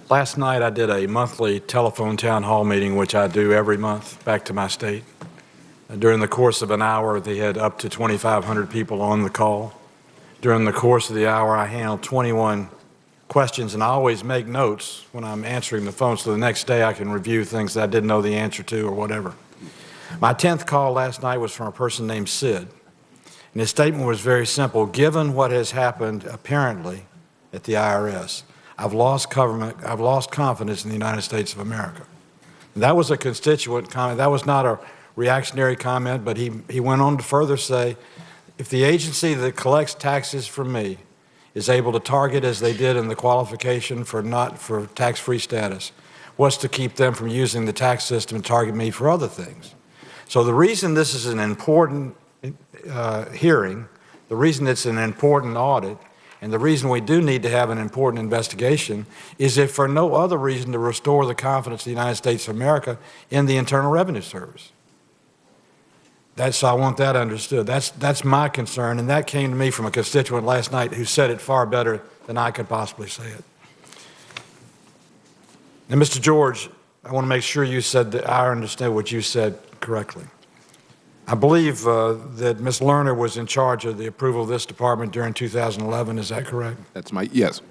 Last night I did a monthly telephone town hall meeting, which I do every month back to my state. During the course of an hour, they had up to 2,500 people on the call. During the course of the hour, I handled 21 questions, and I always make notes when I'm answering the phone so the next day I can review things that I didn't know the answer to or whatever. My 10th call last night was from a person named Sid, and his statement was very simple. Given what has happened apparently at the IRS, I've lost confidence in the United States of America. And that was a constituent comment. That was not a reactionary comment, but he went on to further say, if the agency that collects taxes from me is able to target, as they did in the qualification for tax-free status, what's to keep them from using the tax system to target me for other things? So the reason this is an important hearing, the reason it's an important audit, and the reason we do need to have an important investigation is if for no other reason to restore the confidence of the United States of America in the Internal Revenue Service. I want that understood. That's my concern, and that came to me from a constituent last night who said it far better than I could possibly say it. Now, Mr. George, I want to make sure you said that I understand what you said correctly. I believe that Ms. Lerner was in charge of the approval of this department during 2011. Is that correct? That's yes,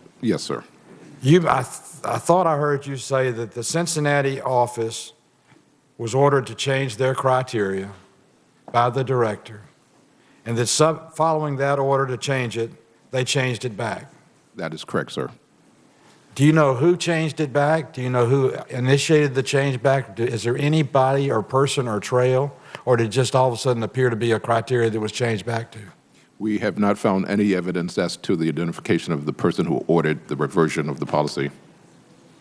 sir. I thought I heard you say that the Cincinnati office was ordered to change their criteria by the director, and that following that order to change it, they changed it back. That is correct, sir. Do you know who changed it back? Do you know who initiated the change back? Is there anybody or person or trail, or did it just all of a sudden appear to be a criteria that was changed back to? We have not found any evidence as to the identification of the person who ordered the reversion of the policy.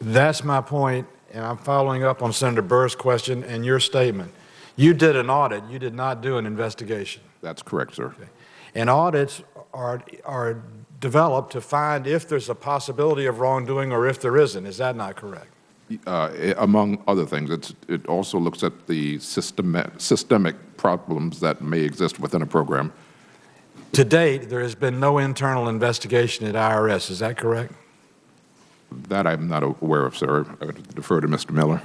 That's my point, and I'm following up on Senator Burr's question and your statement. You did an audit. You did not do an investigation. That's correct, sir. Okay. And audits are developed to find if there's a possibility of wrongdoing or if there isn't. Is that not correct? Among other things, it also looks at the systemic problems that may exist within a program. To date, there has been no internal investigation at IRS. Is that correct? That I'm not aware of, sir. I would defer to Mr. Miller.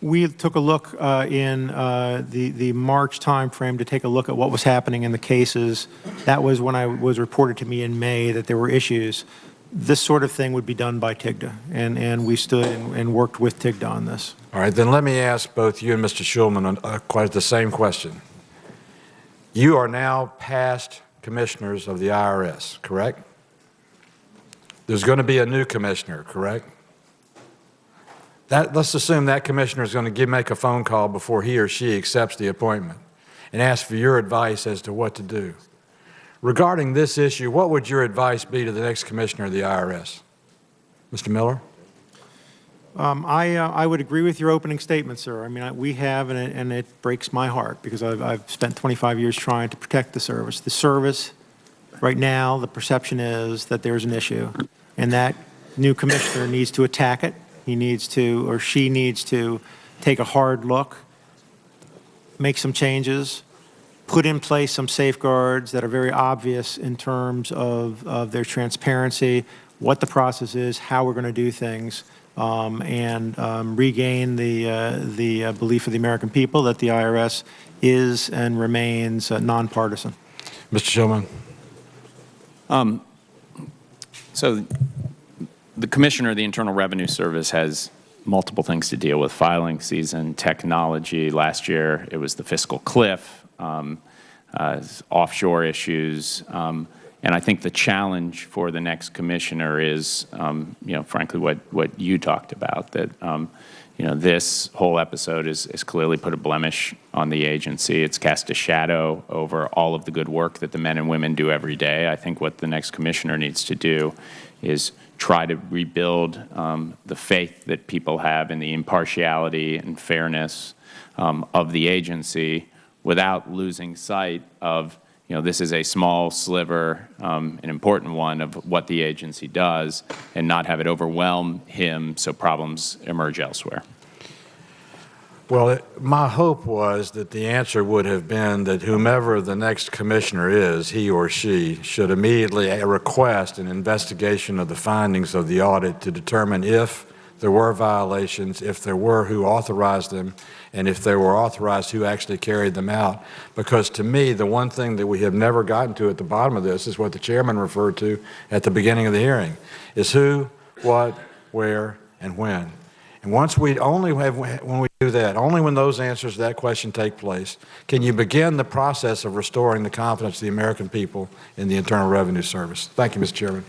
We took a look in the March timeframe to take a look at what was happening in the cases. That was when I was reported to me in May that there were issues. This sort of thing would be done by TIGTA, and we stood and worked with TIGTA on this. All right, then let me ask both you and Mr. Shulman quite the same question. You are now past commissioners of the IRS, correct? There's going to be a new commissioner, correct? Let's assume that commissioner is going to make a phone call before he or she accepts the appointment and ask for your advice as to what to do. Regarding this issue, what would your advice be to the next commissioner of the IRS? Mr. Miller? I would agree with your opening statement, sir. I mean, we have, and it breaks my heart because I've spent 25 years trying to protect the service. The service, right now, the perception is that there's an issue, and that new commissioner needs to attack it. He needs to, or she needs to, take a hard look, make some changes, put in place some safeguards that are very obvious in terms of their transparency, what the process is, how we're going to do things, and regain the belief of the American people that the IRS is and remains nonpartisan. Mr. Shulman. So the Commissioner of the Internal Revenue Service has multiple things to deal with: filing season, technology. Last year, it was the fiscal cliff, offshore issues. And I think the challenge for the next commissioner is, frankly, what you talked about, that, this whole episode has clearly put a blemish on the agency. It's cast a shadow over all of the good work that the men and women do every day. I think what the next commissioner needs to do is try to rebuild the faith that people have in the impartiality and fairness of the agency without losing sight of, this is a small sliver, an important one, of what the agency does, and not have it overwhelm him so problems emerge elsewhere. Well, my hope was that the answer would have been that whomever the next commissioner is, he or she, should immediately request an investigation of the findings of the audit to determine if there were violations, if there were, who authorized them, and if they were authorized, who actually carried them out. Because to me, the one thing that we have never gotten to at the bottom of this is what the chairman referred to at the beginning of the hearing, is who, what, where, and when. And once we only have, when we do that, only when those answers to that question take place, can you begin the process of restoring the confidence of the American people in the Internal Revenue Service. Thank you, Mr. Chairman.